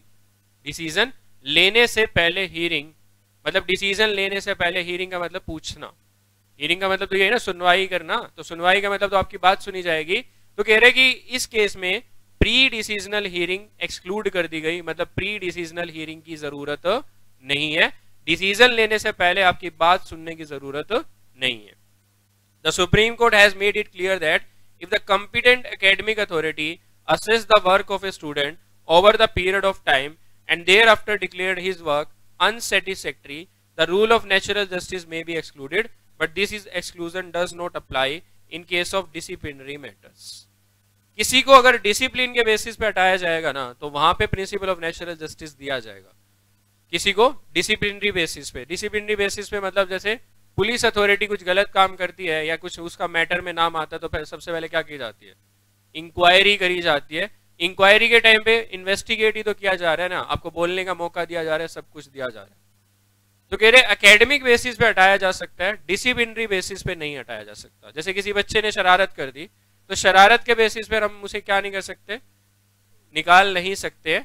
डिसीजन लेने से पहले हियरिंग मतलब डिसीजन लेने से पहले हियरिंग का मतलब पूछना, हियरिंग का मतलब तो ये है ना सुनवाई करना, तो सुनवाई का मतलब तो आपकी बात सुनी जाएगी। तो कह रहे कि इस केस में प्री डिसीजनल हियरिंग एक्सक्लूड कर दी गई, मतलब प्री डिसीजनल हियरिंग की जरूरत नहीं है, डिसीजन लेने से पहले आपकी बात सुनने की जरूरत नहीं है। The supreme court has made it clear that if the competent academic authority assess the work of a student over the period of time and thereafter declared his work unsatisfactory, the rule of natural justice may be excluded but this is exclusion does not apply in case of disciplinary matters. किसी को अगर discipline के basis पे हटाया जाएगा ना तो वहां पे प्रिंसिपल ऑफ नेचुरल जस्टिस दिया जाएगा। किसी को डिसिप्लिनरी बेसिस पे मतलब जैसे पुलिस अथॉरिटी कुछ गलत काम करती है या कुछ उसका मैटर में नाम आता है तो फिर सबसे पहले क्या की जाती है, इंक्वायरी करी जाती है। इंक्वायरी के टाइम पे इन्वेस्टिगेट ही तो किया जा रहा है ना, आपको बोलने का मौका दिया जा रहा है, सब कुछ दिया जा रहा है। तो कह रहे एकेडमिक बेसिस पे हटाया जा सकता है, डिसिप्लिनरी बेसिस पे नहीं हटाया जा सकता। जैसे किसी बच्चे ने शरारत कर दी तो शरारत के बेसिस पे हम उसे क्या नहीं कर सकते, निकाल नहीं सकते,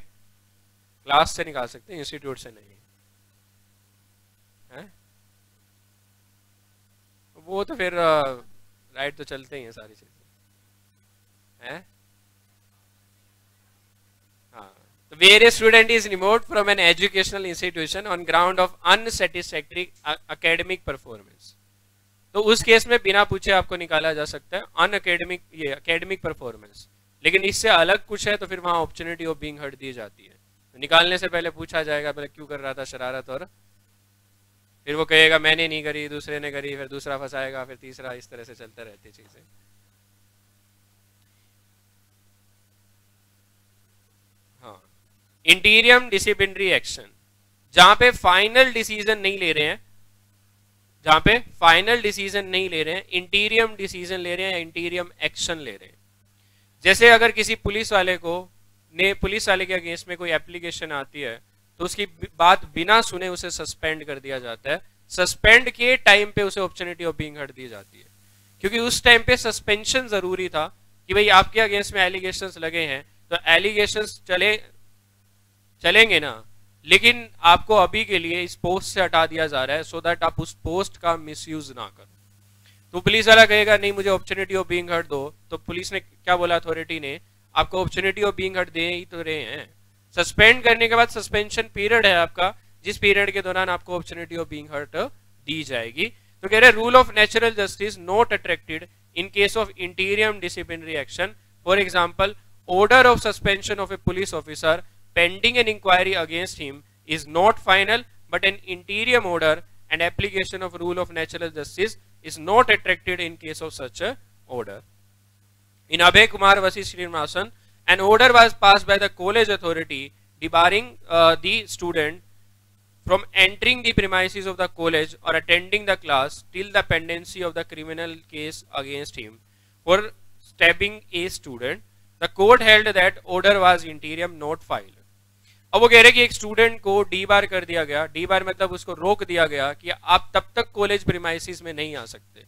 क्लास से निकाल सकते, इंस्टीट्यूट से नहीं है? वो तो फिर राइट तो चलते ही हैं सारी चीजें हैं। हाँ, तो where student is remote from an educational institution on ground of unsatisfactory academic performance, तो उस केस में बिना पूछे आपको निकाला जा सकता है अनअकेडमिक, ये एकेडमिक परफॉर्मेंस। लेकिन इससे अलग कुछ है तो फिर वहां अपॉर्चुनिटी ऑफ बीइंग हर्ड दी जाती है। तो निकालने से पहले पूछा जाएगा पहले क्यों कर रहा था शरारत, और फिर वो कहेगा मैंने नहीं करी, दूसरे ने करी, फिर दूसरा फंसाएगा, फिर तीसरा, इस तरह से चलते रहती चीजें। हाँ, इंटीरियम डिसिप्लिनरी एक्शन, जहां पे फाइनल डिसीजन नहीं ले रहे हैं, जहां पे फाइनल डिसीजन नहीं ले रहे हैं, इंटीरियम डिसीजन ले रहे हैं या इंटीरियम एक्शन ले रहे हैं। जैसे अगर किसी पुलिस वाले के अगेंस्ट में कोई एप्लीकेशन आती है तो उसकी बात बिना सुने उसे सस्पेंड कर दिया जाता है। सस्पेंड के टाइम पे उसे अपॉर्चुनिटी ऑफ बीइंग हर्ड दी जाती है, क्योंकि उस टाइम पे सस्पेंशन जरूरी था कि भाई आपके अगेंस्ट में एलिगेशंस लगे हैं तो एलिगेशंस चलेंगे ना, लेकिन आपको अभी के लिए इस पोस्ट से हटा दिया जा रहा है सो दैट आप उस पोस्ट का मिसयूज ना करो। तो पुलिस वाला कहेगा नहीं मुझे अपॉर्चुनिटी ऑफ बीइंग हर्ड दो, तो पुलिस ने क्या बोला, अथॉरिटी ने आपको अपॉर्चुनिटी ऑफ बीइंग हर्ड दे ही तो रहे हैं। सस्पेंड करने के बाद सस्पेंशन पीरियड है आपका, जिस पीरियड के दौरान आपको अपॉर्चुनिटी ऑफ बीइंग हर्ड दी जाएगी। तो कह रहे rule of natural justice not attracted in case of इंटीरियम disciplinary action. For example, order of suspension of a police officer pending an inquiry against him is not final, but an interim order and application of rule of natural justice is not attracted in case of such a order. In Abhay Kumar vs. Srinivasan, an order was passed by the college authority debarring the student from entering the premises of the college or attending the class till the pendency of the criminal case against him for stabbing a student. The court held that order was interim, not final. अब वो कह रहे कि एक student को D बार कर दिया गया, डी बार मतलब उसको रोक दिया गया कि आप तब तक कॉलेज प्रीमाइसिस में नहीं आ सकते।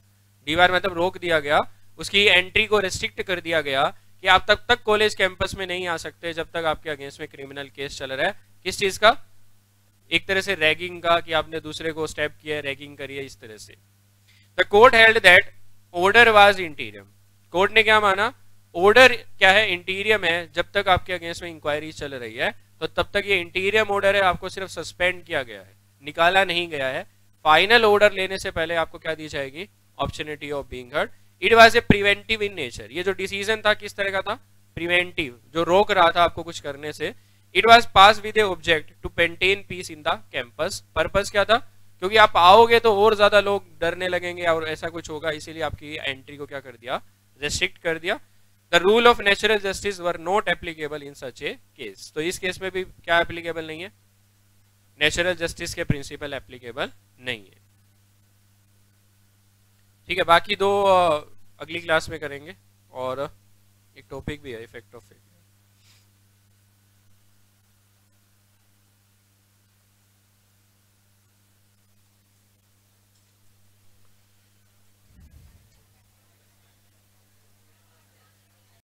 डी बार मतलब रोक दिया गया, उसकी एंट्री को रेस्ट्रिक्ट कर दिया गया कि आप तब तक कॉलेज कैंपस में नहीं आ सकते जब तक आपके अगेंस्ट में क्रिमिनल केस चल रहा है। किस चीज का? एक तरह से रैगिंग का, कि आपने दूसरे को स्टेप किया, रैगिंग करी है, इस तरह से। The court held that order was इंटीरियम। Court ने क्या माना? ऑर्डर क्या है? इंटीरियम है। जब तक आपके अगेंस्ट में इंक्वायरी चल रही है तो तब तक ये इंटीरियम ऑर्डर है, आपको सिर्फ सस्पेंड किया गया है, निकाला नहीं गया है। फाइनल ऑर्डर लेने से पहले आपको क्या दी जाएगी? Opportunity of being heard. It was a preventive in nature. ये जो डिसीजन था किस तरह का था? प्रिवेंटिव, जो रोक रहा था आपको कुछ करने से। It was pass with a object to maintain peace in the campus. Purpose क्या था? क्योंकि आप आओगे तो और ज्यादा लोग डरने लगेंगे और ऐसा कुछ होगा, इसीलिए आपकी एंट्री को क्या कर दिया? रेस्ट्रिक्ट कर दिया। The rule of natural justice were not applicable in such a case. तो इस केस में भी क्या एप्लीकेबल नहीं है? नेचुरल जस्टिस के प्रिंसिपल एप्लीकेबल नहीं है। ठीक है, बाकी दो अगली क्लास में करेंगे, और एक टॉपिक भी है इफेक्ट ऑफ फेक।